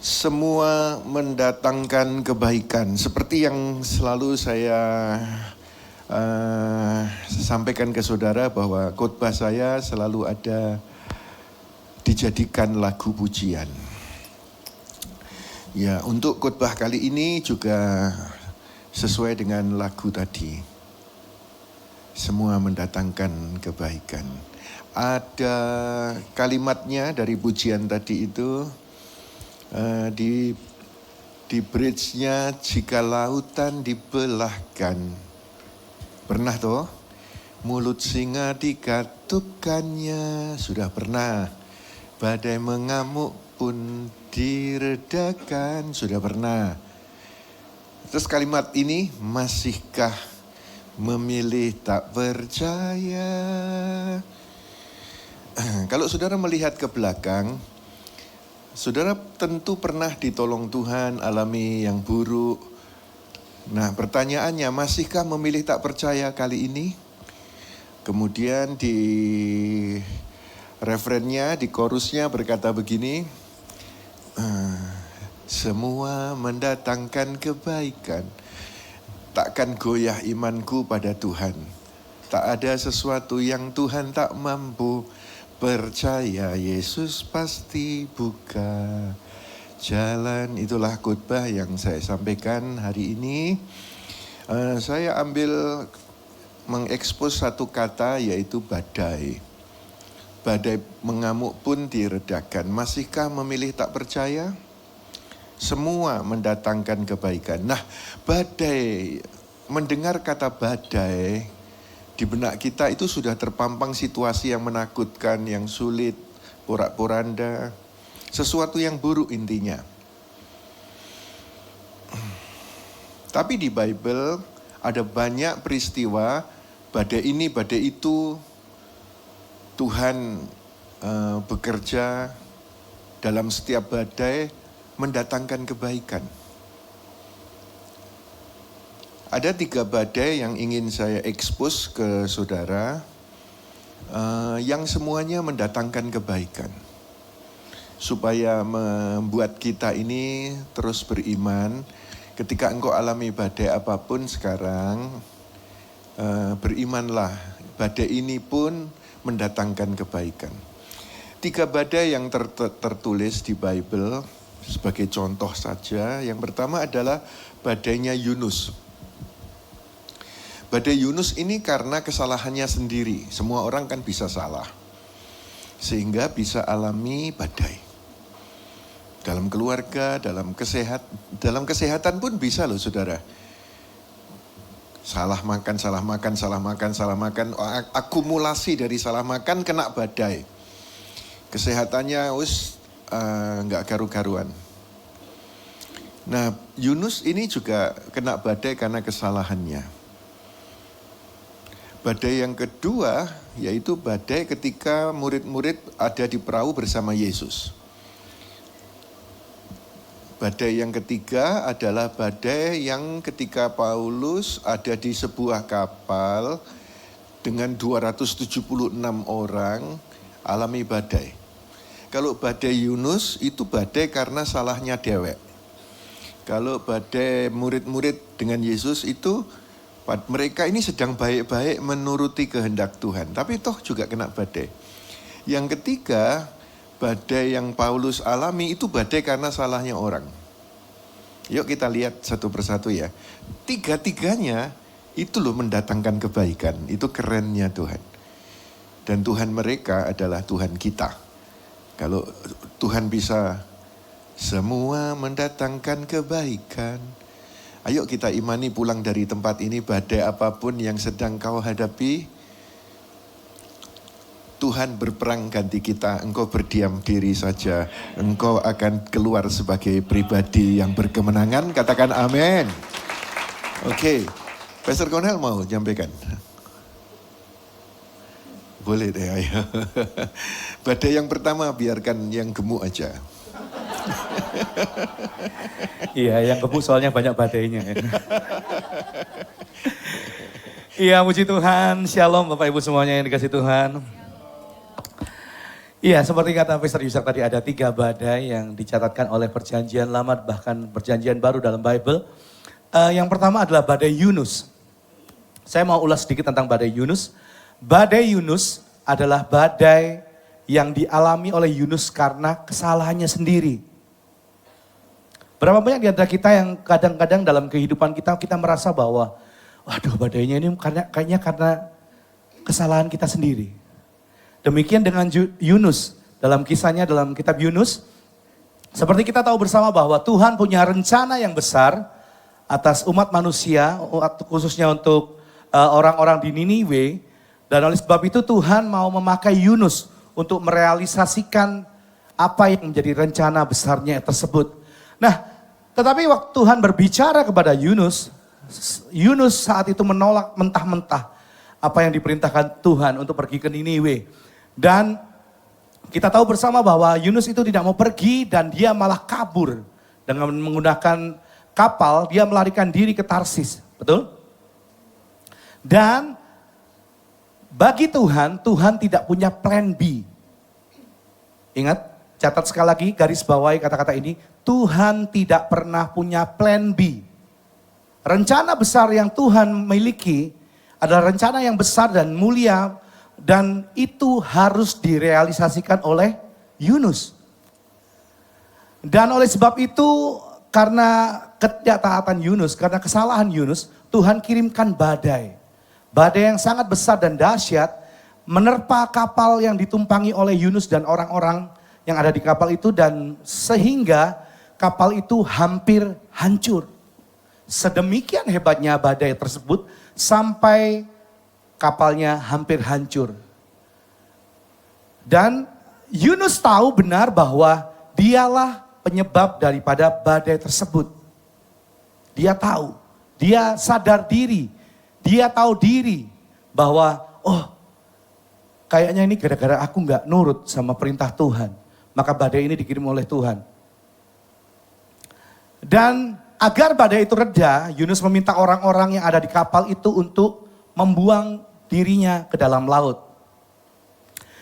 semua mendatangkan kebaikan. Seperti yang selalu saya sampaikan ke saudara bahwa khotbah saya selalu ada dijadikan lagu pujian. Ya, untuk khotbah kali ini juga sesuai dengan lagu tadi. Semua mendatangkan kebaikan. Ada kalimatnya dari pujian tadi itu, di bridge-nya, jika lautan dibelahkan. Pernah toh? Mulut singa dikatupkannya. Sudah pernah. Badai mengamuk pun diredakan. Sudah pernah. Terus kalimat ini, masihkah memilih tak percaya? Kalau saudara melihat ke belakang, saudara tentu pernah ditolong Tuhan, alami yang buruk. Nah, pertanyaannya, masihkah memilih tak percaya kali ini? Kemudian di referennya, di chorusnya berkata begini, semua mendatangkan kebaikan, takkan goyah imanku pada Tuhan. Tak ada sesuatu yang Tuhan tak mampu. Percaya Yesus pasti buka jalan. Itulah khotbah yang saya sampaikan hari ini. Saya ambil mengekspos satu kata, yaitu badai. Badai mengamuk pun diredakan. Masihkah memilih tak percaya? Semua mendatangkan kebaikan. Nah, badai, mendengar kata badai, di benak kita itu sudah terpampang situasi yang menakutkan, yang sulit, porak-poranda, sesuatu yang buruk intinya. Tapi di Bible ada banyak peristiwa, badai ini, badai itu, Tuhan bekerja dalam setiap badai mendatangkan kebaikan. Ada 3 badai yang ingin saya ekspos ke saudara, yang semuanya mendatangkan kebaikan. Supaya membuat kita ini terus beriman, ketika engkau alami badai apapun sekarang, berimanlah, badai ini pun mendatangkan kebaikan. 3 badai yang tertulis di Bible, sebagai contoh saja, yang pertama adalah badainya Yunus. Badai Yunus ini karena kesalahannya sendiri. Semua orang kan bisa salah. Sehingga bisa alami badai. Dalam keluarga, dalam kesehatan pun bisa loh saudara. Salah makan, akumulasi dari salah makan kena badai. Kesehatannya nggak karu-karuan. Nah, Yunus ini juga kena badai karena kesalahannya. Badai yang kedua, yaitu badai ketika murid-murid ada di perahu bersama Yesus. Badai yang ketiga adalah badai yang ketika Paulus ada di sebuah kapal dengan 276 orang alami badai. Kalau badai Yunus itu badai karena salahnya dewek. Kalau badai murid-murid dengan Yesus itu mereka ini sedang baik-baik menuruti kehendak Tuhan. Tapi toh juga kena badai. Yang ketiga, badai yang Paulus alami itu badai karena salahnya orang. Yuk kita lihat satu persatu ya. 3-tiganya itu loh mendatangkan kebaikan. Itu kerennya Tuhan. Dan Tuhan mereka adalah Tuhan kita. Kalau Tuhan bisa semua mendatangkan kebaikan. Ayo kita imani pulang dari tempat ini, badai apapun yang sedang kau hadapi, Tuhan berperang ganti kita. Engkau berdiam diri saja. Engkau akan keluar sebagai pribadi yang berkemenangan. Katakan amin. Oke, Pastor Cornel mau nyampaikan? Boleh deh, ayo. Badai yang pertama biarkan yang gemuk aja. Iya, yang gemuk soalnya banyak badainya. Iya, puji Tuhan. Shalom Bapak Ibu semuanya yang dikasih Tuhan. Iya, seperti kata Pastor Yusak tadi, ada 3 badai yang dicatatkan oleh perjanjian lama bahkan perjanjian baru dalam Bible. Yang pertama adalah badai Yunus. Saya mau ulas sedikit tentang badai Yunus. Badai Yunus adalah badai yang dialami oleh Yunus karena kesalahannya sendiri. Berapa banyak di antara kita yang kadang-kadang dalam kehidupan kita merasa bahwa, waduh badainya ini kayaknya karena kesalahan kita sendiri. Demikian dengan Yunus, dalam kisahnya dalam kitab Yunus, seperti kita tahu bersama bahwa Tuhan punya rencana yang besar atas umat manusia, khususnya untuk orang-orang di Niniwe, dan oleh sebab itu Tuhan mau memakai Yunus untuk merealisasikan apa yang menjadi rencana besarnya tersebut. Nah, tetapi waktu Tuhan berbicara kepada Yunus, Yunus saat itu menolak mentah-mentah apa yang diperintahkan Tuhan untuk pergi ke Niniwe. Dan kita tahu bersama bahwa Yunus itu tidak mau pergi dan dia malah kabur. Dengan menggunakan kapal, dia melarikan diri ke Tarsis. Betul? Dan bagi Tuhan, Tuhan tidak punya plan B. Ingat, catat sekali lagi, garis bawahi kata-kata ini. Tuhan tidak pernah punya plan B. Rencana besar yang Tuhan miliki adalah rencana yang besar dan mulia. Dan itu harus direalisasikan oleh Yunus. Dan oleh sebab itu, karena ketidaktaatan Yunus, karena kesalahan Yunus, Tuhan kirimkan badai. Badai yang sangat besar dan dahsyat, menerpa kapal yang ditumpangi oleh Yunus dan orang-orang yang ada di kapal itu, dan sehingga kapal itu hampir hancur. Sedemikian hebatnya badai tersebut, sampai kapalnya hampir hancur. Dan Yunus tahu benar bahwa dialah penyebab daripada badai tersebut. Dia tahu, dia sadar diri, dia tahu diri bahwa kayaknya ini gara-gara aku nggak nurut sama perintah Tuhan. Maka badai ini dikirim oleh Tuhan. Dan agar badai itu reda, Yunus meminta orang-orang yang ada di kapal itu untuk membuang dirinya ke dalam laut.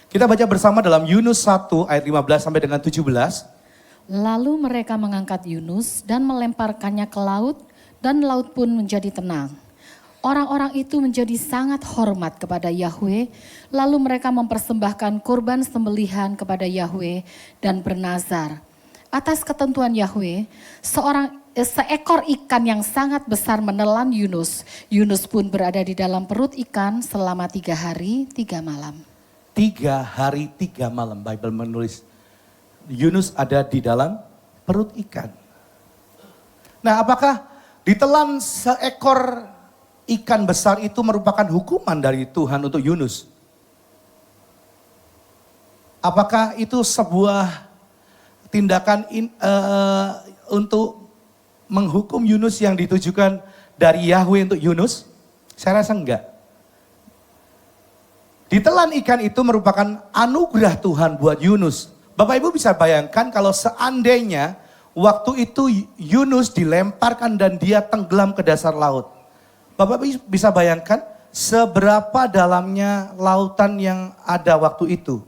Kita baca bersama dalam Yunus 1 ayat 15 sampai dengan 17. Lalu mereka mengangkat Yunus dan melemparkannya ke laut, dan laut pun menjadi tenang. Orang-orang itu menjadi sangat hormat kepada Yahwe, lalu mereka mempersembahkan kurban sembelihan kepada Yahwe dan bernazar. Atas ketentuan Yahwe, seekor ikan yang sangat besar menelan Yunus. Yunus pun berada di dalam perut ikan selama 3 hari 3 malam. 3 hari 3 malam Bible menulis Yunus ada di dalam perut ikan. Nah, apakah ditelan seekor ikan besar itu merupakan hukuman dari Tuhan untuk Yunus? Apakah itu sebuah tindakan untuk menghukum Yunus yang ditujukan dari Yahwe untuk Yunus? Saya rasa enggak. Ditelan ikan itu merupakan anugerah Tuhan buat Yunus. Bapak Ibu bisa bayangkan kalau seandainya waktu itu Yunus dilemparkan dan dia tenggelam ke dasar laut. Bapak Ibu bisa bayangkan seberapa dalamnya lautan yang ada waktu itu.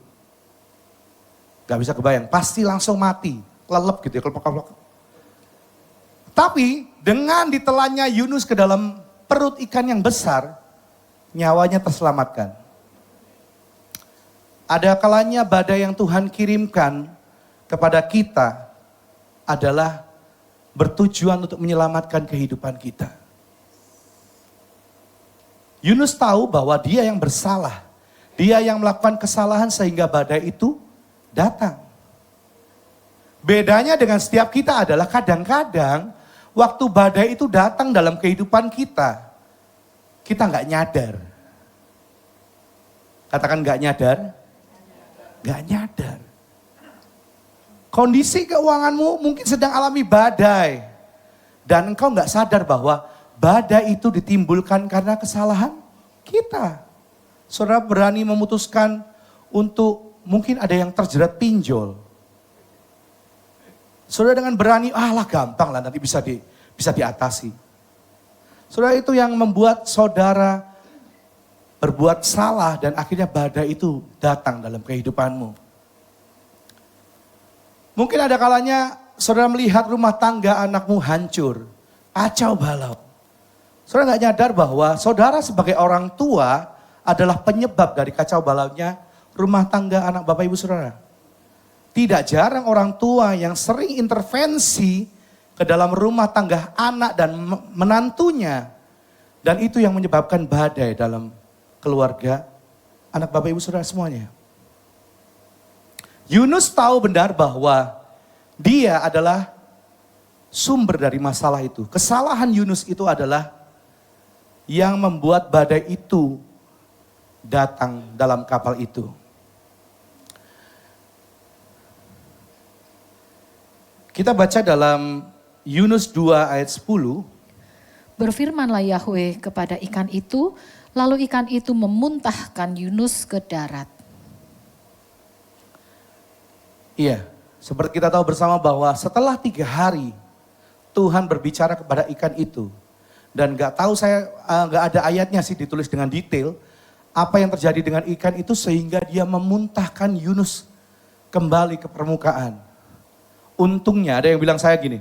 Gak bisa kebayang, pasti langsung mati, lelep gitu ya, kelepek-kelepek. Tapi dengan ditelannya Yunus ke dalam perut ikan yang besar, nyawanya terselamatkan. Ada kalanya badai yang Tuhan kirimkan kepada kita adalah bertujuan untuk menyelamatkan kehidupan kita. Yunus tahu bahwa dia yang bersalah, dia yang melakukan kesalahan sehingga badai itu datang. Bedanya dengan setiap kita adalah kadang-kadang waktu badai itu datang dalam kehidupan kita, kita nggak nyadar. Katakan nggak nyadar. Nggak nyadar. Kondisi keuanganmu mungkin sedang alami badai. Dan engkau nggak sadar bahwa badai itu ditimbulkan karena kesalahan kita. Saudara berani memutuskan untuk mungkin ada yang terjerat pinjol. Saudara dengan berani, lah gampang lah nanti bisa diatasi. Saudara itu yang membuat saudara berbuat salah dan akhirnya badai itu datang dalam kehidupanmu. Mungkin ada kalanya saudara melihat rumah tangga anakmu hancur, kacau balau. Saudara nggak nyadar bahwa saudara sebagai orang tua adalah penyebab dari kacau balaunya rumah tangga anak bapak ibu saudara. Tidak jarang orang tua yang sering intervensi ke dalam rumah tangga anak dan menantunya. Dan itu yang menyebabkan badai dalam keluarga anak bapak ibu saudara semuanya. Yunus tahu benar bahwa dia adalah sumber dari masalah itu. Kesalahan Yunus itu adalah yang membuat badai itu datang dalam kapal itu. Kita baca dalam Yunus 2 ayat 10. Berfirmanlah Yahweh kepada ikan itu, lalu ikan itu memuntahkan Yunus ke darat. Iya, seperti kita tahu bersama bahwa setelah 3 hari Tuhan berbicara kepada ikan itu. Dan gak tahu saya, gak ada ayatnya sih ditulis dengan detail. Apa yang terjadi dengan ikan itu sehingga dia memuntahkan Yunus kembali ke permukaan. Untungnya ada yang bilang saya gini,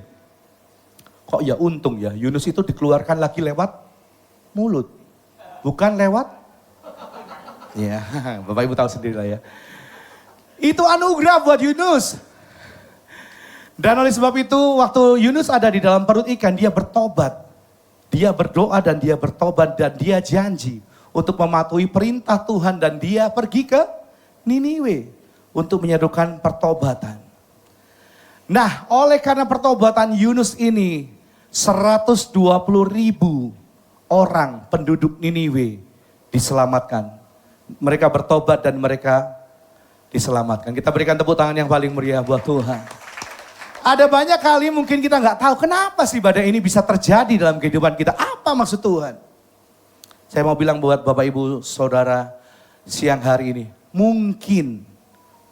kok ya untung ya Yunus itu dikeluarkan lagi lewat mulut. Bukan lewat, ya Bapak Ibu tahu sendiri lah ya. Itu anugerah buat Yunus. Dan oleh sebab itu waktu Yunus ada di dalam perut ikan, dia bertobat. Dia berdoa dan dia bertobat dan dia janji untuk mematuhi perintah Tuhan dan dia pergi ke Niniwe untuk menyerukan pertobatan. Nah, oleh karena pertobatan Yunus ini 120.000 orang penduduk Niniwe diselamatkan. Mereka bertobat dan mereka diselamatkan. Kita berikan tepuk tangan yang paling meriah buat Tuhan. Ada banyak kali mungkin kita nggak tahu kenapa sih badai ini bisa terjadi dalam kehidupan kita. Apa maksud Tuhan? Saya mau bilang buat Bapak Ibu Saudara siang hari ini. Mungkin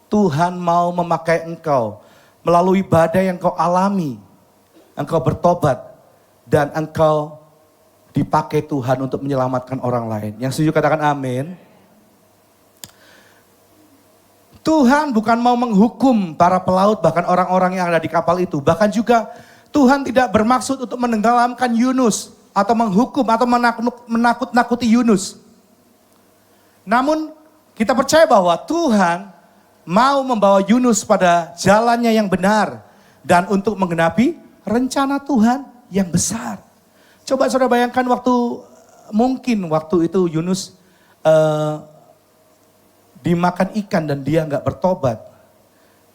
Tuhan mau memakai engkau melalui badai yang kau alami. Engkau bertobat dan engkau dipakai Tuhan untuk menyelamatkan orang lain. Yang setuju katakan amin. Tuhan bukan mau menghukum para pelaut bahkan orang-orang yang ada di kapal itu. Bahkan juga Tuhan tidak bermaksud untuk menenggelamkan Yunus atau menghukum atau menakut-nakuti Yunus. Namun kita percaya bahwa Tuhan mau membawa Yunus pada jalannya yang benar dan untuk menggenapi rencana Tuhan yang besar. Coba saudara bayangkan waktu itu Yunus dimakan ikan dan dia nggak bertobat,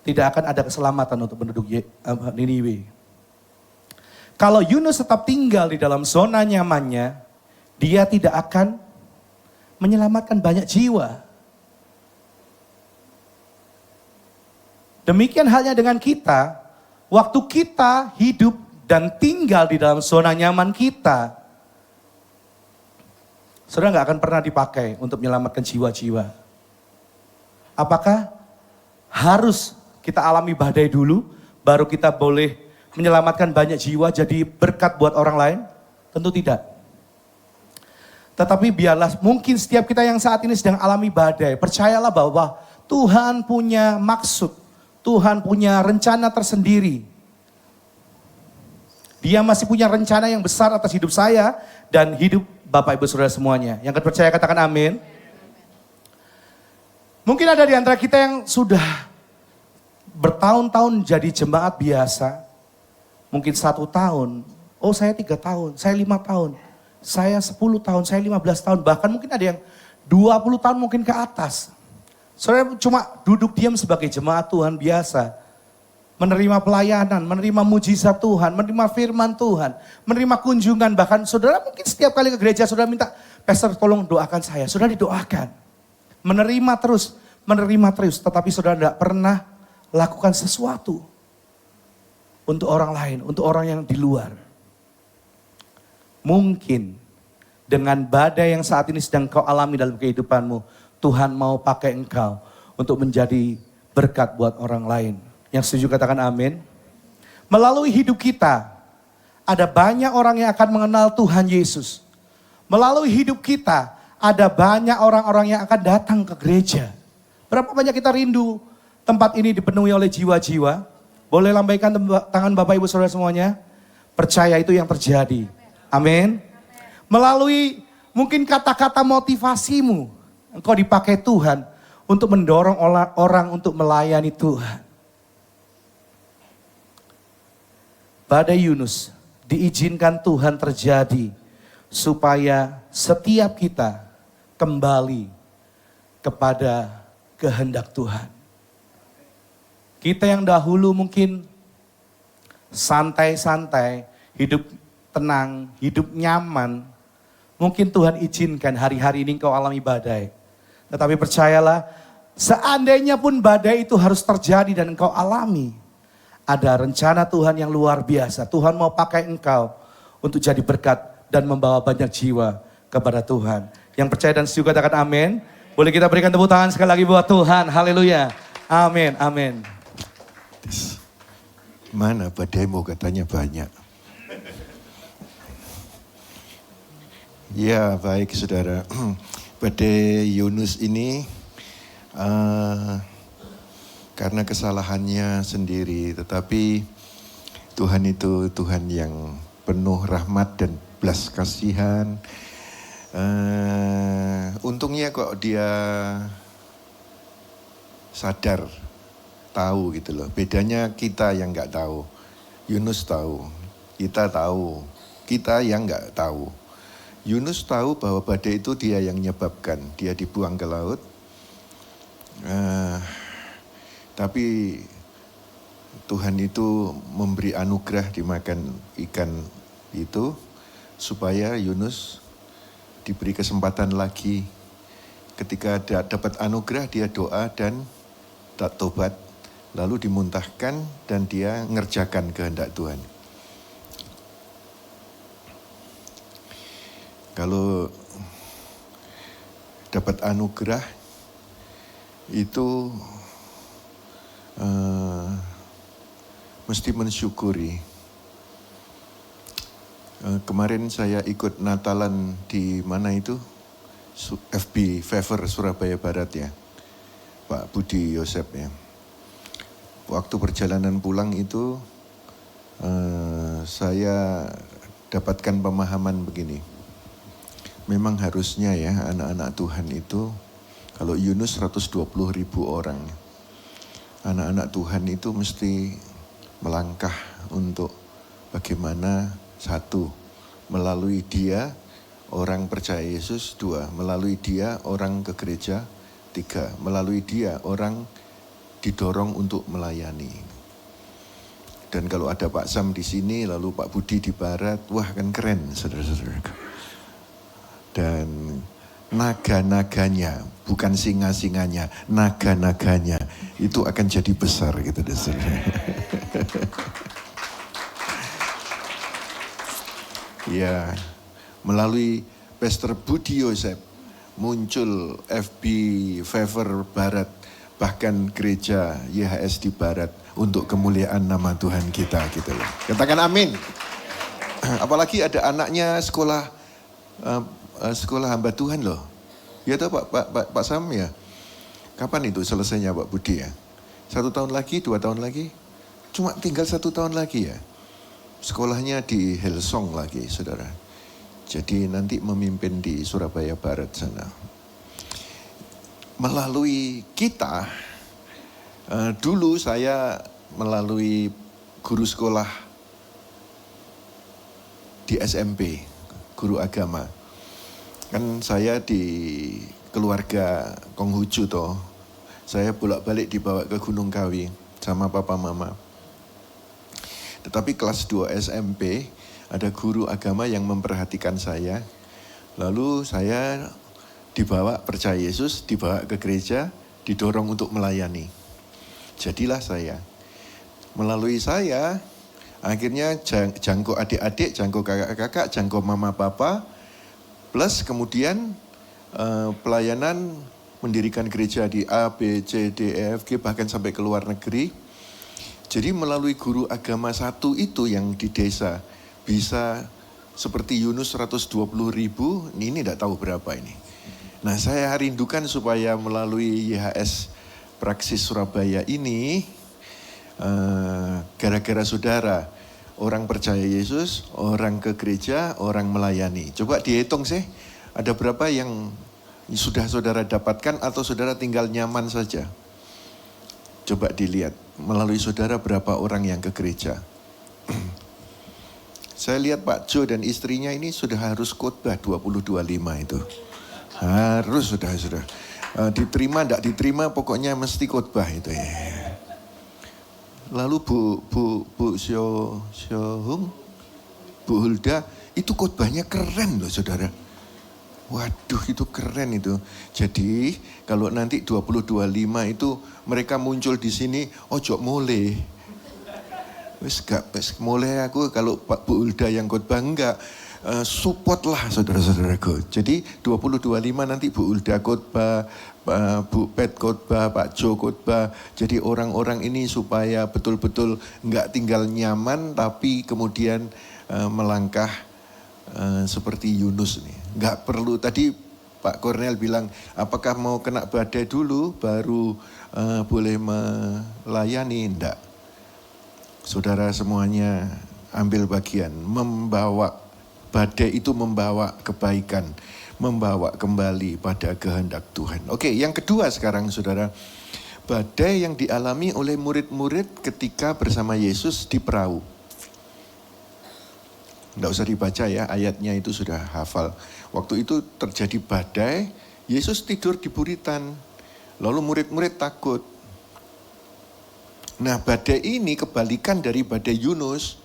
tidak akan ada keselamatan untuk penduduk Niniwe. Kalau Yunus tetap tinggal di dalam zona nyamannya, dia tidak akan menyelamatkan banyak jiwa. Demikian halnya dengan kita, waktu kita hidup dan tinggal di dalam zona nyaman kita, saudara nggak akan pernah dipakai untuk menyelamatkan jiwa-jiwa. Apakah harus kita alami badai dulu, baru kita boleh menyelamatkan banyak jiwa jadi berkat buat orang lain? Tentu tidak. Tetapi biarlah mungkin setiap kita yang saat ini sedang alami badai, percayalah bahwa Tuhan punya maksud, Tuhan punya rencana tersendiri. Dia masih punya rencana yang besar atas hidup saya dan hidup Bapak Ibu Saudara semuanya. Yang percaya katakan amin. Mungkin ada di antara kita yang sudah bertahun-tahun jadi jemaat biasa. Mungkin 1 tahun, oh saya 3 tahun, saya 5 tahun, saya 10 tahun, saya 15 tahun. Bahkan mungkin ada yang 20 tahun mungkin ke atas. Saudara cuma duduk diam sebagai jemaat Tuhan biasa. Menerima pelayanan, menerima mujizat Tuhan, menerima firman Tuhan, menerima kunjungan. Bahkan saudara mungkin setiap kali ke gereja saudara minta, Pastor tolong doakan saya. Saudara didoakan. Menerima terus, tetapi saudara tidak pernah lakukan sesuatu untuk orang lain, untuk orang yang di luar. Mungkin dengan badai yang saat ini sedang kau alami dalam kehidupanmu, Tuhan mau pakai engkau untuk menjadi berkat buat orang lain. Yang setuju katakan amin. Melalui hidup kita, ada banyak orang yang akan mengenal Tuhan Yesus. Melalui hidup kita, ada banyak orang-orang yang akan datang ke gereja. Berapa banyak kita rindu tempat ini dipenuhi oleh jiwa-jiwa. Boleh lambaikan tangan Bapak Ibu Saudara semuanya? Percaya itu yang terjadi. Amin. Melalui mungkin kata-kata motivasimu, engkau dipakai Tuhan untuk mendorong orang untuk melayani Tuhan. Badai Yunus diizinkan Tuhan terjadi supaya setiap kita kembali kepada kehendak Tuhan. Kita yang dahulu mungkin santai-santai, hidup tenang, hidup nyaman. Mungkin Tuhan izinkan hari-hari ini kau alami badai. Tetapi percayalah, seandainya pun badai itu harus terjadi dan engkau alami, ada rencana Tuhan yang luar biasa. Tuhan mau pakai engkau untuk jadi berkat dan membawa banyak jiwa kepada Tuhan. Yang percaya dan setuju katakan amin. Boleh kita berikan tepuk tangan sekali lagi buat Tuhan. Haleluya. Amin, amin. Mana badaimu katanya banyak. Ya baik saudara. Badai Yunus ini karena kesalahannya sendiri. Tetapi Tuhan itu Tuhan yang penuh rahmat dan belas kasihan. Untungnya kok dia sadar, tahu gitu loh. Bedanya kita yang nggak tahu. Yunus tahu, kita tahu, kita yang nggak tahu. Yunus tahu bahwa badai itu dia yang menyebabkan, dia dibuang ke laut. Tapi Tuhan itu memberi anugerah dimakan ikan itu supaya Yunus diberi kesempatan lagi. Ketika dapat anugerah dia doa dan tak tobat, lalu dimuntahkan dan dia ngerjakan kehendak Tuhan. Kalau dapat anugerah itu mesti mensyukuri. Kemarin saya ikut Natalan di mana itu? FB Favor Surabaya Barat ya. Pak Budi Yosep ya. Waktu perjalanan pulang itu saya dapatkan pemahaman begini. Memang harusnya ya anak-anak Tuhan itu, kalau Yunus 120.000 orang. Anak-anak Tuhan itu mesti melangkah untuk bagaimana, satu, melalui dia orang percaya Yesus, dua, melalui dia orang ke gereja, tiga, melalui dia orang didorong untuk melayani. Dan kalau ada Pak Sam di sini, lalu Pak Budi di barat, wah kan keren saudara-saudara. Dan naga-naganya, bukan singa-singanya, naga-naganya itu akan jadi besar gitu deh saudara. Ya, melalui Pastor Budi Yosep muncul FB Favor Barat, bahkan gereja YHS di Barat untuk kemuliaan nama Tuhan kita gitu loh. Katakan amin. Apalagi ada anaknya sekolah hamba Tuhan loh. Ya tahu Pak Sam ya. Kapan itu selesainya Pak Budi ya? 1 tahun lagi, 2 tahun lagi? Cuma tinggal 1 tahun lagi ya. Sekolahnya di Hillsong lagi saudara. Jadi nanti memimpin di Surabaya Barat sana. Melalui kita, dulu saya melalui guru sekolah di SMP, guru agama. Kan saya di keluarga Konghucu toh. Saya bolak-balik dibawa ke Gunung Kawi sama papa mama. Tetapi kelas 2 SMP ada guru agama yang memperhatikan saya. Lalu saya dibawa percaya Yesus, dibawa ke gereja, didorong untuk melayani. Jadilah saya. Melalui saya, akhirnya jangkau adik-adik, jangkau kakak-kakak, jangkau mama papa, plus kemudian pelayanan mendirikan gereja di A, B, C, D, E, F, G, bahkan sampai ke luar negeri. Jadi melalui guru agama satu itu yang di desa bisa seperti Yunus 120.000, ini tidak tahu berapa ini. Nah saya rindukan supaya melalui YHS Praksis Surabaya ini gara-gara saudara, orang percaya Yesus, orang ke gereja, orang melayani. Coba dihitung sih, ada berapa yang sudah saudara dapatkan atau saudara tinggal nyaman saja? Coba dilihat, melalui saudara berapa orang yang ke gereja. Saya lihat Pak Jo dan istrinya ini sudah harus khotbah 2025 itu. Harus sudah. Diterima, tidak diterima, pokoknya mesti khotbah itu ya. Lalu Bu Hung, Bu Hulda, itu khotbahnya keren loh saudara. Waduh itu keren itu. Jadi kalau nanti 2025 itu mereka muncul di sini, ojo mulai. Wes mulai aku kalau Pak Bu Hulda yang khotbah enggak. Support lah saudara-saudaraku. Jadi 2025 nanti Bu Hulda khotbah, Bu Pet khotbah, Pak Jo khotbah. Jadi orang-orang ini supaya betul-betul enggak tinggal nyaman tapi kemudian melangkah seperti Yunus nih. Enggak perlu, tadi Pak Kornel bilang apakah mau kena badai dulu baru boleh melayani? Enggak. Saudara semuanya ambil bagian, badai itu membawa kebaikan, membawa kembali pada kehendak Tuhan. Oke, yang kedua sekarang saudara, badai yang dialami oleh murid-murid ketika bersama Yesus di perahu. Tidak usah dibaca ya, ayatnya itu sudah hafal. Waktu itu terjadi badai, Yesus tidur di buritan, lalu murid-murid takut. Nah badai ini kebalikan dari badai Yunus.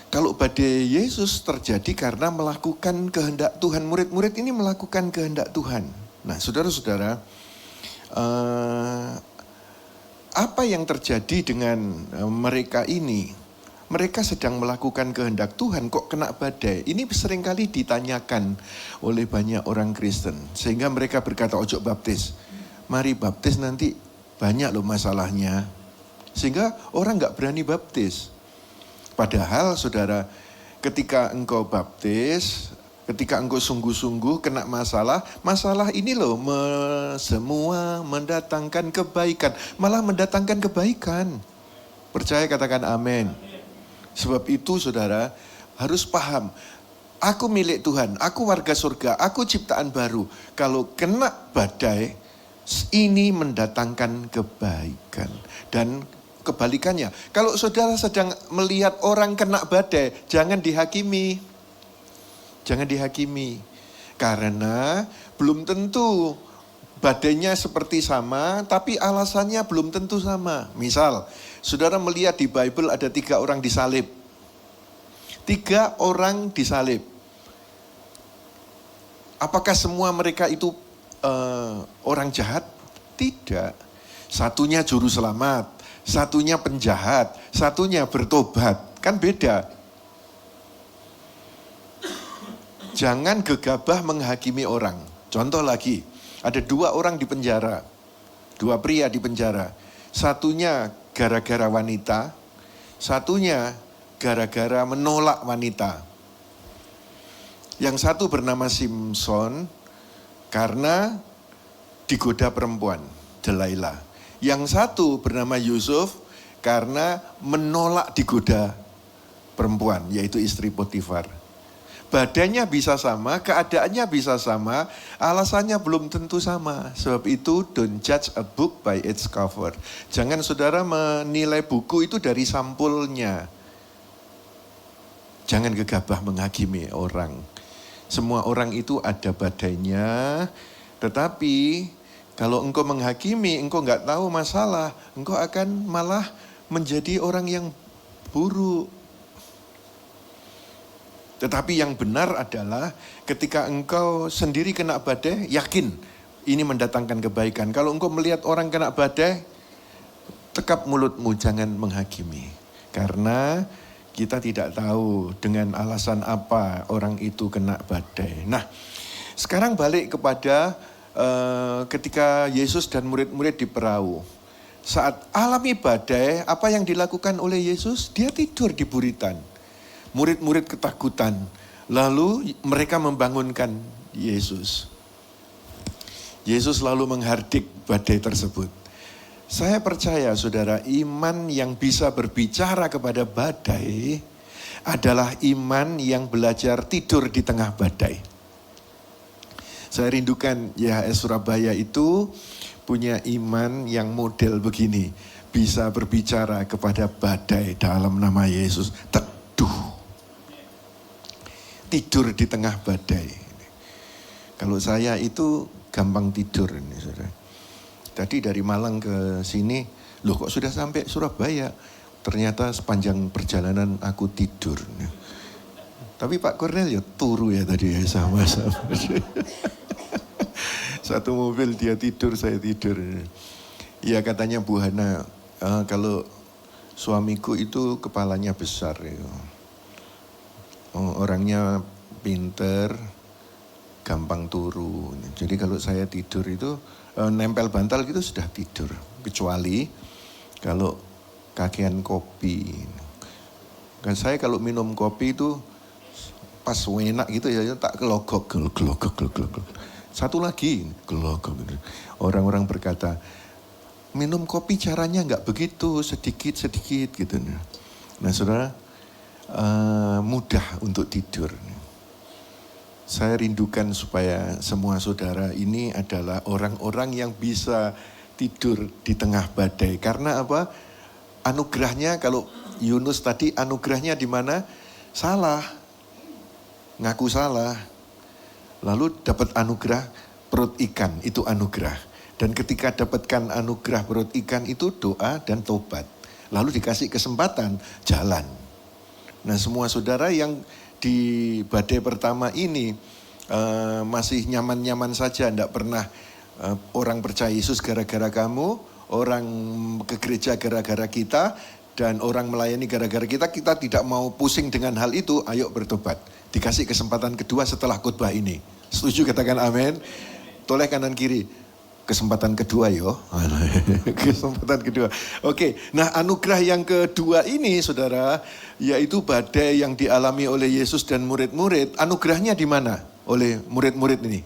Kalau badai Yesus terjadi karena melakukan kehendak Tuhan. Murid-murid ini melakukan kehendak Tuhan. Nah saudara-saudara, apa yang terjadi dengan mereka ini? Mereka sedang melakukan kehendak Tuhan kok kena badai. Ini seringkali ditanyakan oleh banyak orang Kristen. Sehingga mereka berkata, ojo baptis. Mari baptis nanti banyak loh masalahnya. Sehingga orang gak berani baptis. Padahal saudara, ketika engkau baptis, ketika engkau sungguh-sungguh kena masalah ini loh semua mendatangkan kebaikan. Malah mendatangkan kebaikan. Percaya katakan amin. Sebab itu saudara harus paham, aku milik Tuhan, aku warga surga, aku ciptaan baru. Kalau kena badai, ini mendatangkan kebaikan. Dan kebalikannya, kalau saudara sedang melihat orang kena badai, jangan dihakimi. Jangan dihakimi. Karena belum tentu badainya seperti sama, tapi alasannya belum tentu sama. Misal, saudara melihat di Bible ada 3 orang disalib. 3 orang disalib. Apakah semua mereka itu orang jahat? Tidak. Satunya juru selamat, satunya penjahat, satunya bertobat. Kan beda. Jangan gegabah menghakimi orang. Contoh lagi, ada 2 orang di penjara. 2 pria di penjara. Satunya gara-gara wanita, satunya gara-gara menolak wanita. Yang satu bernama Simpson karena digoda perempuan, Delilah. Yang satu bernama Yusuf karena menolak digoda perempuan, yaitu istri Potifar. Badannya bisa sama, keadaannya bisa sama, alasannya belum tentu sama. Sebab itu don't judge a book by its cover. Jangan saudara menilai buku itu dari sampulnya. Jangan gegabah menghakimi orang. Semua orang itu ada badainya, tetapi kalau engkau menghakimi, engkau nggak tahu masalah, engkau akan malah menjadi orang yang buruk. Tetapi yang benar adalah ketika engkau sendiri kena badai, yakin ini mendatangkan kebaikan. Kalau engkau melihat orang kena badai, tekap mulutmu, jangan menghakimi. Karena kita tidak tahu dengan alasan apa orang itu kena badai. Nah, sekarang balik kepada ketika Yesus dan murid-murid di perahu. Saat alami badai, apa yang dilakukan oleh Yesus? Dia tidur di buritan. Murid-murid ketakutan. Lalu mereka membangunkan Yesus. Yesus lalu menghardik badai tersebut. Saya percaya saudara, iman yang bisa berbicara kepada badai adalah iman yang belajar tidur di tengah badai. Saya rindukan YHS Surabaya itu punya iman yang model begini. Bisa berbicara kepada badai dalam nama Yesus. Teduh. Tidur di tengah badai. Kalau saya itu gampang tidur ini saudara. Tadi dari Malang ke sini, loh kok sudah sampai Surabaya? Ternyata sepanjang perjalanan aku tidur. Tapi Pak Kornel ya turu ya tadi ya sama-sama. Satu mobil dia tidur, saya tidur. Ya katanya Bu Hana, kalau suamiku itu kepalanya besar. Ya. Orangnya pinter, gampang turu. Jadi kalau saya tidur itu nempel bantal gitu sudah tidur. Kecuali kalau kakean kopi. Kan saya kalau minum kopi itu pas enak gitu ya tak gelogok. Satu lagi gelogok. Orang-orang berkata, minum kopi caranya nggak begitu, sedikit gitu. Nah saudara, mudah untuk tidur. Saya rindukan supaya semua saudara ini adalah orang-orang yang bisa tidur di tengah badai. Karena apa? Anugerahnya, kalau Yunus tadi anugerahnya di mana? Salah. Ngaku salah. Lalu dapat anugerah perut ikan, itu anugerah. Dan ketika dapatkan anugerah perut ikan itu doa dan tobat. Lalu dikasih kesempatan jalan. Nah semua saudara yang di badai pertama ini masih nyaman-nyaman saja, tidak pernah orang percaya Yesus gara-gara kamu, orang ke gereja gara-gara kita, dan orang melayani gara-gara kita tidak mau pusing dengan hal itu, ayo bertobat. Dikasih kesempatan kedua setelah khotbah ini. Setuju katakan amin? Toleh kanan kiri. Kesempatan kedua yo. Kesempatan kedua. Oke, nah anugerah yang kedua ini saudara, yaitu badai yang dialami oleh Yesus dan murid-murid. Anugerahnya di mana oleh murid-murid ini?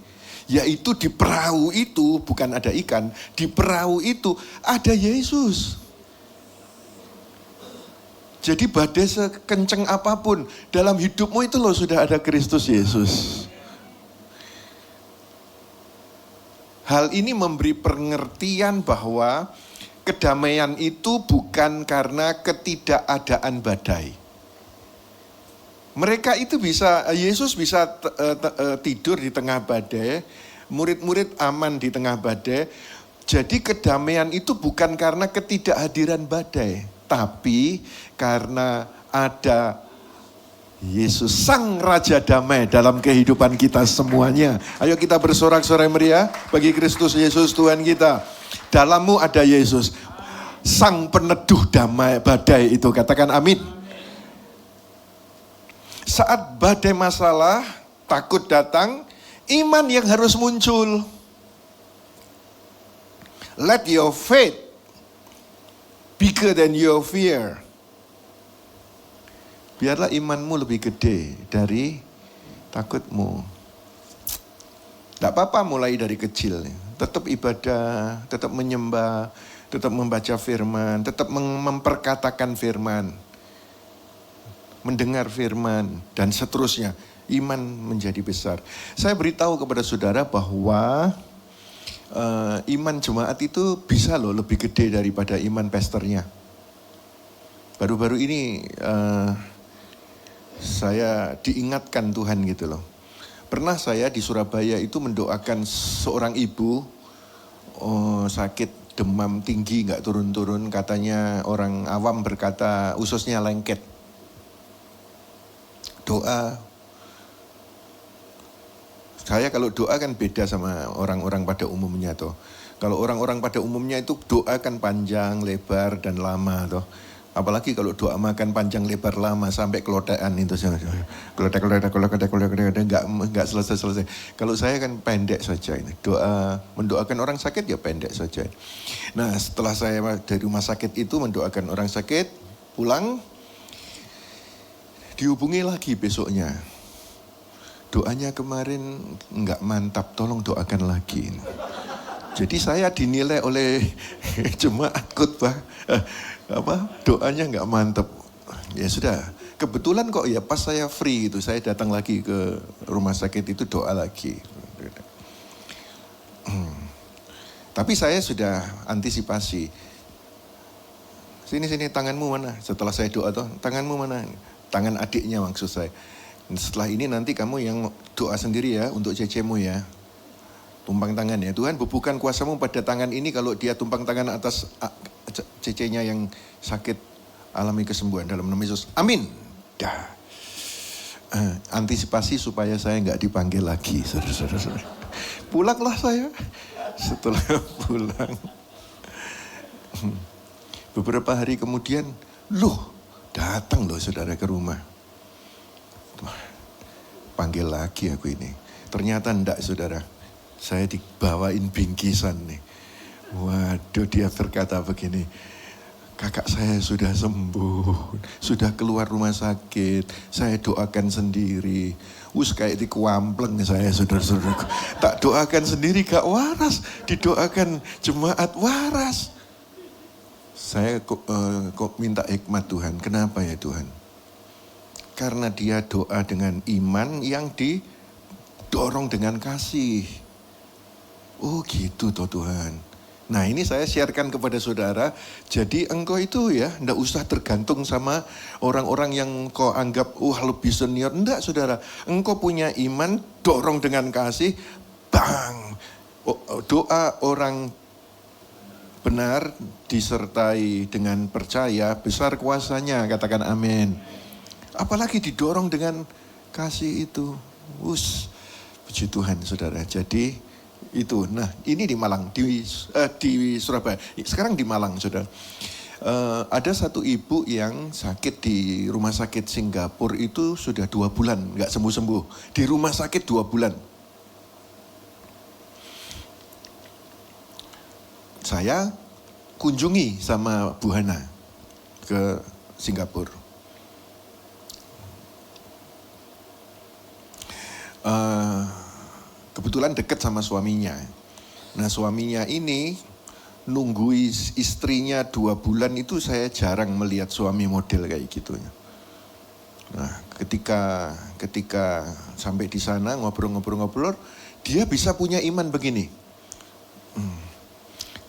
Yaitu di perahu itu bukan ada ikan, di perahu itu ada Yesus. Jadi badai sekenceng apapun dalam hidupmu itu loh sudah ada Kristus Yesus. Hal ini memberi pengertian bahwa kedamaian itu bukan karena ketidakadaan badai. Mereka itu bisa, Yesus bisa tidur di tengah badai, murid-murid aman di tengah badai. Jadi kedamaian itu bukan karena ketidakhadiran badai, tapi karena ada Yesus Sang Raja Damai dalam kehidupan kita semuanya. Ayo kita bersorak-sorai meriah bagi Kristus Yesus Tuhan kita. Dalammu ada Yesus, Sang Peneduh damai badai itu. Katakan amin. Saat badai masalah, takut datang, iman yang harus muncul. Let your faith bigger than your fear. Biarlah imanmu lebih gede dari takutmu. Tidak apa-apa mulai dari kecil. Tetap ibadah, tetap menyembah, tetap membaca firman, tetap memperkatakan firman. Mendengar firman, dan seterusnya. Iman menjadi besar. Saya beritahu kepada saudara bahwa iman jemaat itu bisa loh lebih gede daripada iman pastornya. Baru-baru ini saya diingatkan Tuhan gitu loh. Pernah saya di Surabaya itu mendoakan seorang ibu sakit demam tinggi nggak turun-turun. Katanya orang awam berkata ususnya lengket. Doa. Saya kalau doa kan beda sama orang-orang pada umumnya toh. Kalau orang-orang pada umumnya itu doa kan panjang, lebar dan lama toh. Apalagi kalau doa makan panjang lebar lama sampai kelotekan itu. Kelotek enggak selesai. Kalau saya kan pendek saja ini. Doa mendoakan orang sakit ya pendek saja. Nah, setelah saya dari rumah sakit itu mendoakan orang sakit, pulang dihubungi lagi besoknya. Doanya kemarin enggak mantap, tolong doakan lagi. Jadi saya dinilai oleh jemaat khotbah doanya nggak mantep. Ya sudah, kebetulan kok ya pas saya free itu saya datang lagi ke rumah sakit itu doa lagi. Tapi saya sudah antisipasi. Sini tanganmu mana? Setelah saya doa tuh, tanganmu mana? Tangan adiknya maksud saya. Setelah ini nanti kamu yang doa sendiri ya untuk cecemu ya. Tumpang tangan ya. Tuhan bubuhkan kuasamu pada tangan ini, kalau dia tumpang tangan atas cecenya yang sakit, alami kesembuhan dalam nama Yesus. Amin. Dah. Antisipasi supaya saya nggak dipanggil lagi. Saudara-saudara. Pulanglah saya. Setelah pulang. Beberapa hari kemudian, datang loh saudara ke rumah. Panggil lagi aku ini. Ternyata enggak saudara. Saya dibawain bingkisan nih. Waduh, dia berkata begini, kakak saya sudah sembuh, sudah keluar rumah sakit, saya doakan sendiri. Kayak dikuampleng saya saudara-saudara. Tak doakan sendiri gak waras, didoakan jemaat waras. Saya kok minta hikmat Tuhan, kenapa ya Tuhan? Karena dia doa dengan iman yang didorong dengan kasih. Oh gitu toh Tuhan. Nah ini saya sharekan kepada saudara. Jadi engkau itu ya ndak usah tergantung sama orang-orang yang kau anggap lebih senior. Ndak saudara. Engkau punya iman, dorong dengan kasih. Bang. Doa orang benar disertai dengan percaya, besar kuasanya. Katakan amin. Apalagi didorong dengan kasih itu. Puji Tuhan saudara. Jadi itu, nah ini di Malang, di Surabaya, sekarang di Malang saudara. Ada satu ibu yang sakit di rumah sakit Singapura itu sudah 2 bulan, gak sembuh-sembuh. Di rumah sakit 2 bulan. Saya kunjungi sama Bu Hana ke Singapura. Kebetulan dekat sama suaminya. Nah suaminya ini nunggu istrinya 2 bulan itu saya jarang melihat suami model kayak gitu. Nah ketika sampai di sana ngobrol-ngobrol, dia bisa punya iman begini.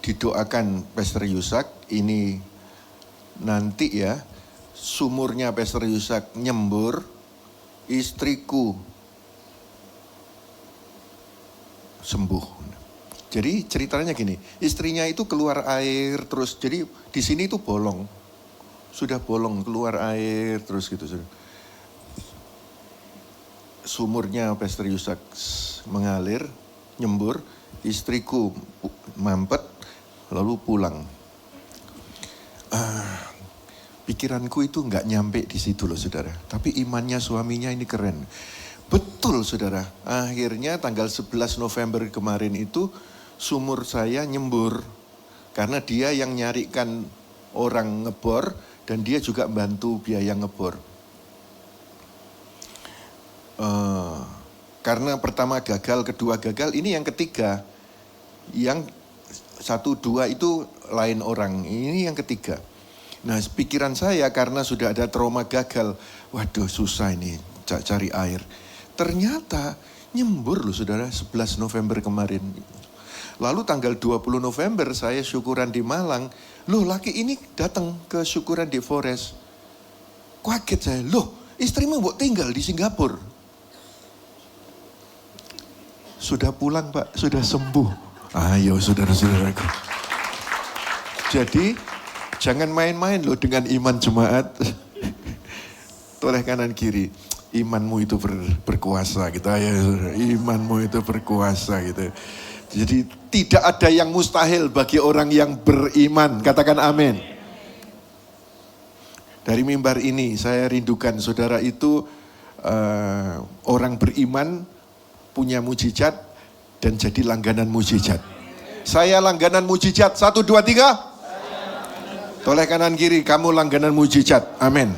Didoakan Pastor Yusak, ini nanti ya sumurnya Pastor Yusak nyembur, istriku sembuh. Jadi ceritanya gini, istrinya itu keluar air terus, jadi di sini itu bolong, sudah bolong keluar air terus gitu. Sumurnya Pastor Yusak mengalir, nyembur, istriku mampet, lalu pulang. Pikiranku itu nggak nyampe di situ loh saudara, tapi imannya suaminya ini keren. Betul saudara, akhirnya tanggal 11 November kemarin itu sumur saya nyembur. Karena dia yang nyarikan orang ngebor dan dia juga bantu biaya ngebor. Karena pertama gagal, kedua gagal, ini yang ketiga. Yang 1, 2 itu lain orang, ini yang ketiga. Nah pikiran saya karena sudah ada trauma gagal, waduh susah ini cari air. Ternyata nyembur loh saudara 11 November kemarin. Lalu tanggal 20 November saya syukuran di Malang. Loh laki ini datang ke syukuran di Forest. Kaget saya, loh istrimu mau tinggal di Singapura. Sudah pulang Pak, sudah sembuh. Ayo saudara-saudaraku. Jadi jangan main-main loh dengan iman jemaat. Toleh kanan kiri. Imanmu itu berkuasa gitu ya, imanmu itu berkuasa gitu. Jadi tidak ada yang mustahil bagi orang yang beriman, katakan amin. Dari mimbar ini saya rindukan saudara itu orang beriman, punya mujizat dan jadi langganan mujizat. Saya langganan mujizat, 1, 2, 3. Toleh kanan kiri, kamu langganan mujizat, amin.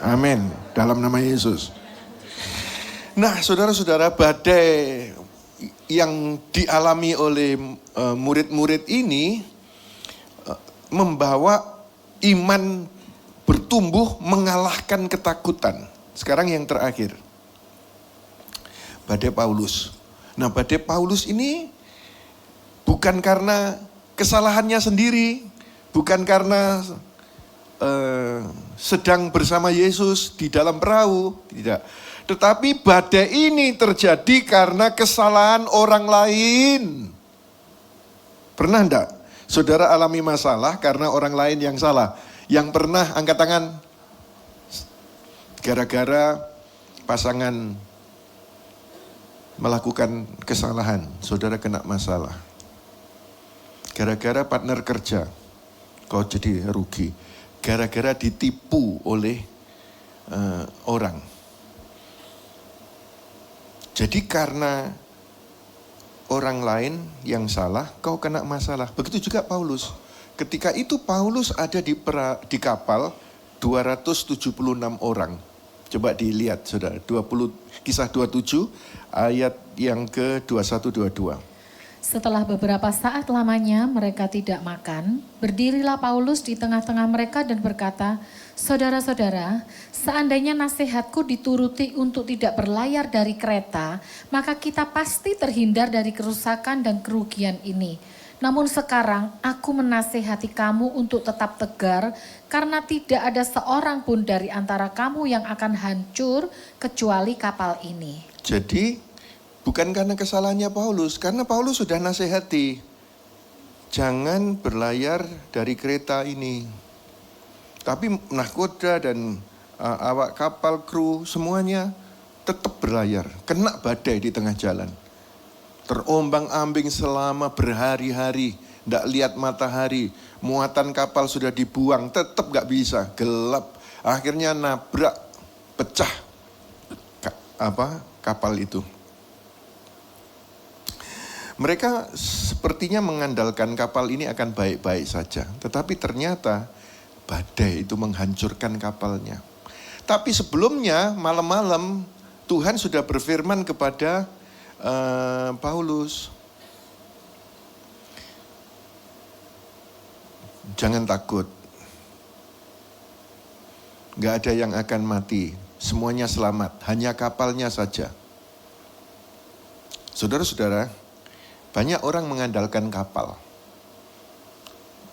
Amin, dalam nama Yesus. Nah saudara-saudara, badai yang dialami oleh murid-murid ini membawa iman bertumbuh mengalahkan ketakutan. Sekarang yang terakhir, badai Paulus. Nah, badai Paulus ini bukan karena kesalahannya sendiri, bukan karena sedang bersama Yesus di dalam perahu, tidak. Tetapi badai ini terjadi karena kesalahan orang lain. Pernah enggak saudara alami masalah karena orang lain yang salah? Yang pernah angkat tangan? Gara-gara pasangan melakukan kesalahan, saudara kena masalah. Gara-gara partner kerja, kau jadi rugi. Gara-gara ditipu oleh orang. Jadi karena orang lain yang salah, kau kena masalah. Begitu juga Paulus. Ketika itu Paulus ada di kapal 276 orang. Coba dilihat saudara, Kisah 27 ayat yang ke-21-22. Setelah beberapa saat lamanya mereka tidak makan, berdirilah Paulus di tengah-tengah mereka dan berkata, "Saudara-saudara, seandainya nasihatku dituruti untuk tidak berlayar dari kereta, maka kita pasti terhindar dari kerusakan dan kerugian ini. Namun sekarang aku menasihati kamu untuk tetap tegar, karena tidak ada seorang pun dari antara kamu yang akan hancur kecuali kapal ini." Jadi bukan karena kesalahannya Paulus, karena Paulus sudah nasihati. Jangan berlayar dari kereta ini. Tapi nahkoda dan awak kapal, kru, semuanya tetap berlayar. Kena badai di tengah jalan. Terombang-ambing selama berhari-hari. Tidak lihat matahari. Muatan kapal sudah dibuang, tetap gak bisa. Gelap. Akhirnya nabrak, pecah kapal itu. Mereka sepertinya mengandalkan kapal ini akan baik-baik saja. Tetapi ternyata badai itu menghancurkan kapalnya. Tapi sebelumnya malam-malam Tuhan sudah berfirman kepada Paulus. Jangan takut. Gak ada yang akan mati. Semuanya selamat. Hanya kapalnya saja. Saudara-saudara, banyak orang mengandalkan kapal.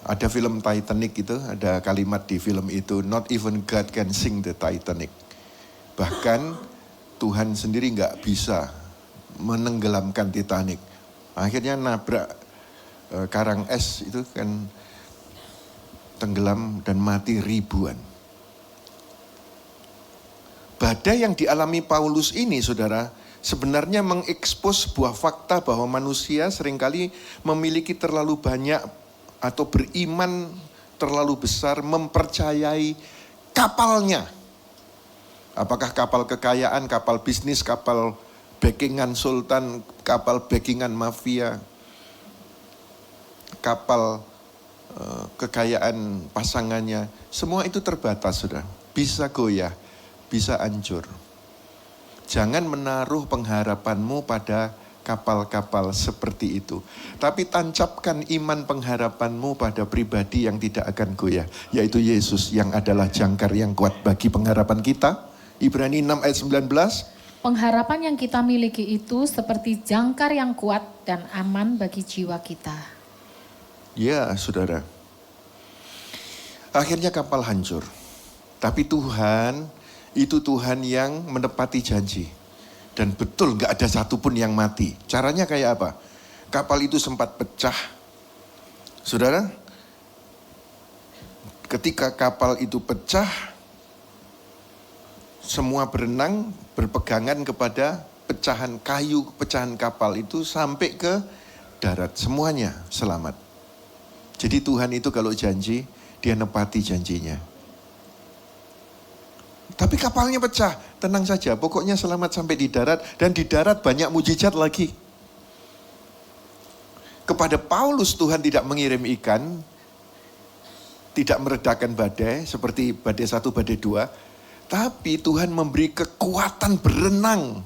Ada film Titanic itu, ada kalimat di film itu, "Not even God can sink the Titanic." Bahkan Tuhan sendiri nggak bisa menenggelamkan Titanic. Akhirnya nabrak karang es itu kan tenggelam dan mati ribuan. Badai yang dialami Paulus ini, saudara, sebenarnya mengekspos sebuah fakta bahwa manusia seringkali memiliki terlalu banyak atau beriman terlalu besar mempercayai kapalnya. Apakah kapal kekayaan, kapal bisnis, kapal backingan sultan, kapal backingan mafia, kapal kekayaan pasangannya, semua itu terbatas, saudara. Bisa goyah, bisa hancur. Jangan menaruh pengharapanmu pada kapal-kapal seperti itu. Tapi tancapkan iman pengharapanmu pada pribadi yang tidak akan goyah. Yaitu Yesus yang adalah jangkar yang kuat bagi pengharapan kita. Ibrani 6 ayat 19. Pengharapan yang kita miliki itu seperti jangkar yang kuat dan aman bagi jiwa kita. Ya, saudara. Akhirnya kapal hancur. Tapi Tuhan, itu Tuhan yang menepati janji. Dan betul gak ada satupun yang mati. Caranya kayak apa? Kapal itu sempat pecah. Saudara, ketika kapal itu pecah, semua berenang berpegangan kepada pecahan kayu, pecahan kapal itu sampai ke darat. Semuanya selamat. Jadi Tuhan itu kalau janji, dia nepati janjinya. Tapi kapalnya pecah, tenang saja, pokoknya selamat sampai di darat. Dan di darat banyak mujizat lagi. Kepada Paulus Tuhan tidak mengirim ikan, tidak meredakan badai, seperti badai 1, badai 2. Tapi Tuhan memberi kekuatan berenang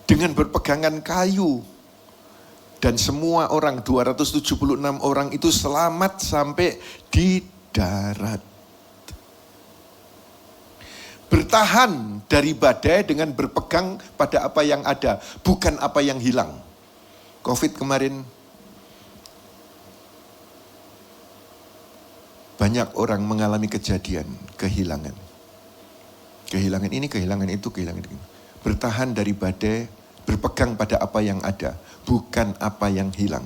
dengan berpegangan kayu Dan semua orang, 276 orang itu selamat sampai di darat. Bertahan dari badai dengan berpegang pada apa yang ada, bukan apa yang hilang. Covid kemarin, banyak orang mengalami kejadian, kehilangan. Kehilangan ini, kehilangan itu, kehilangan itu. Bertahan dari badai, berpegang pada apa yang ada, bukan apa yang hilang.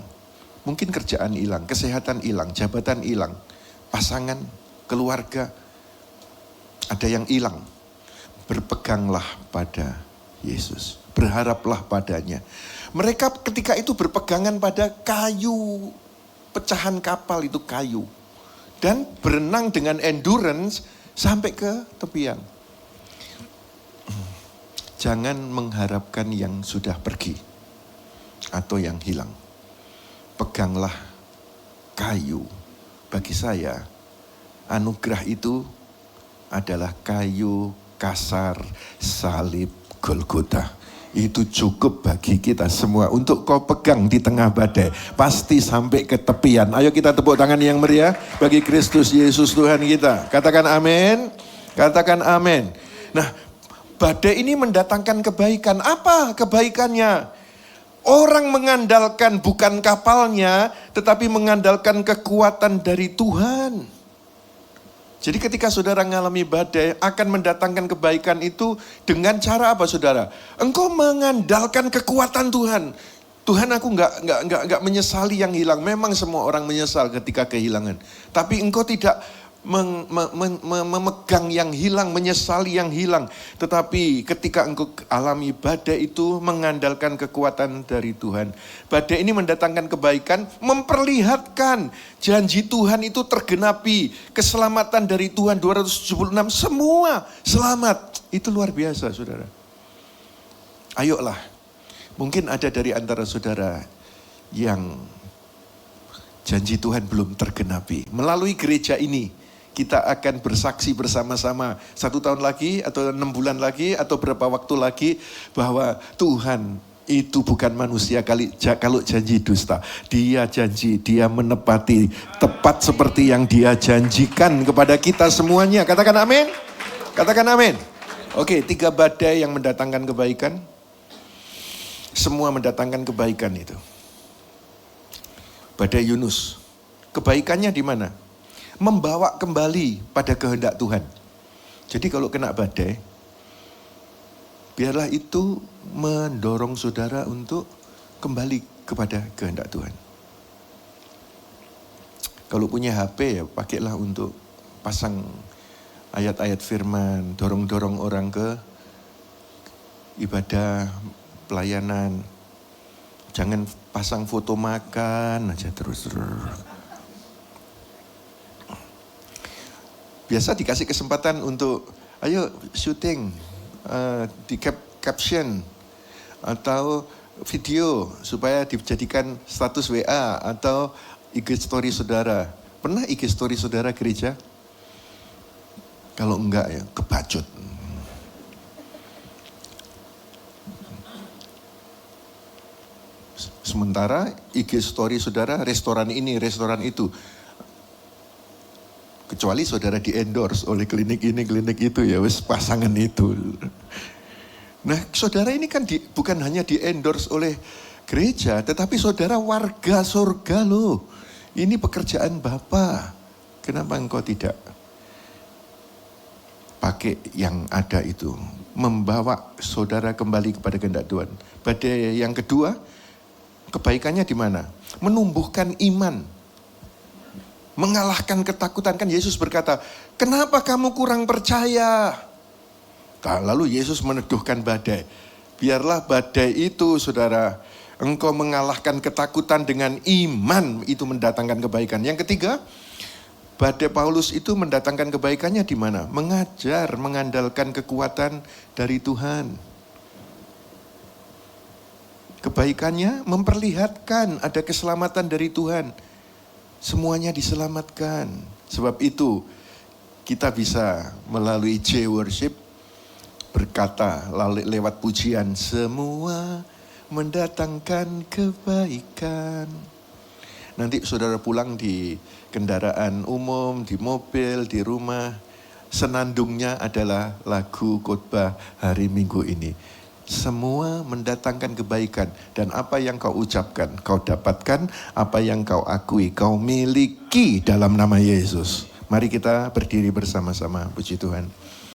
Mungkin kerjaan hilang, kesehatan hilang, jabatan hilang, pasangan, keluarga, ada yang hilang. Berpeganglah pada Yesus, berharaplah padanya. Mereka ketika itu berpegangan pada kayu, pecahan kapal itu kayu. Dan berenang dengan endurance sampai ke tepian. Jangan mengharapkan yang sudah pergi atau yang hilang. Peganglah kayu. Bagi saya, anugerah itu adalah kayu kasar salib Golgota. Itu cukup bagi kita semua untuk kau pegang di tengah badai. Pasti sampai ke tepian. Ayo kita tepuk tangan yang meriah bagi Kristus Yesus Tuhan kita. Katakan amin. Katakan amin. Nah, badai ini mendatangkan kebaikan. Apa kebaikannya? Orang mengandalkan bukan kapalnya, tetapi mengandalkan kekuatan dari Tuhan. Jadi ketika saudara mengalami badai, akan mendatangkan kebaikan itu dengan cara apa saudara? Engkau mengandalkan kekuatan Tuhan. Tuhan, aku nggak menyesali yang hilang. Memang semua orang menyesal ketika kehilangan. Tapi engkau tidak memegang yang hilang, menyesali yang hilang. Tetapi ketika engkau alami badai itu mengandalkan kekuatan dari Tuhan. Badai ini mendatangkan kebaikan, memperlihatkan janji Tuhan itu tergenapi. Keselamatan dari Tuhan 276, semua selamat. Itu luar biasa saudara. Ayolah, mungkin ada dari antara saudara yang janji Tuhan belum tergenapi. Melalui gereja ini, kita akan bersaksi bersama-sama 1 tahun lagi atau 6 bulan lagi atau berapa waktu lagi bahwa Tuhan itu bukan manusia kalau janji dusta. Dia janji, dia menepati tepat seperti yang dia janjikan kepada kita semuanya. Katakan amin. Katakan amin. Oke, 3 badai yang mendatangkan kebaikan. Semua mendatangkan kebaikan itu. Badai Yunus. Kebaikannya di mana? Membawa kembali pada kehendak Tuhan. Jadi kalau kena badai, biarlah itu mendorong saudara untuk kembali kepada kehendak Tuhan. Kalau punya HP ya pakailah untuk pasang ayat-ayat firman, dorong-dorong orang ke ibadah, pelayanan. Jangan pasang foto makan aja terus. Biasa dikasih kesempatan untuk, ayo syuting, di caption, atau video supaya dijadikan status WA atau IG story saudara. Pernah IG story saudara gereja? Kalau enggak ya kebacut. Sementara IG story saudara restoran ini, restoran itu. Kecuali saudara di endorse oleh klinik ini, klinik itu ya wes pasangan itu. Nah saudara ini kan bukan hanya di endorse oleh gereja, tetapi saudara warga surga loh. Ini pekerjaan Bapa. Kenapa engkau tidak pakai yang ada itu? Membawa saudara kembali kepada kehendak Tuhan. Badai yang kedua, kebaikannya di mana? Menumbuhkan iman. Mengalahkan ketakutan. Kan Yesus berkata, kenapa kamu kurang percaya? Lalu Yesus meneduhkan badai. Biarlah badai itu saudara, engkau mengalahkan ketakutan dengan iman, itu mendatangkan kebaikan. Yang ketiga, badai Paulus itu mendatangkan kebaikannya di mana? Mengajar, mengandalkan kekuatan dari Tuhan. Kebaikannya memperlihatkan ada keselamatan dari Tuhan. Semuanya diselamatkan. Sebab itu kita bisa melalui J-Worship berkata lewat pujian, semua mendatangkan kebaikan. Nanti saudara pulang di kendaraan umum, di mobil, di rumah, senandungnya adalah lagu khotbah hari Minggu ini. Semua mendatangkan kebaikan, dan apa yang kau ucapkan, kau dapatkan, apa yang kau akui, kau miliki dalam nama Yesus. Mari kita berdiri bersama-sama, puji Tuhan.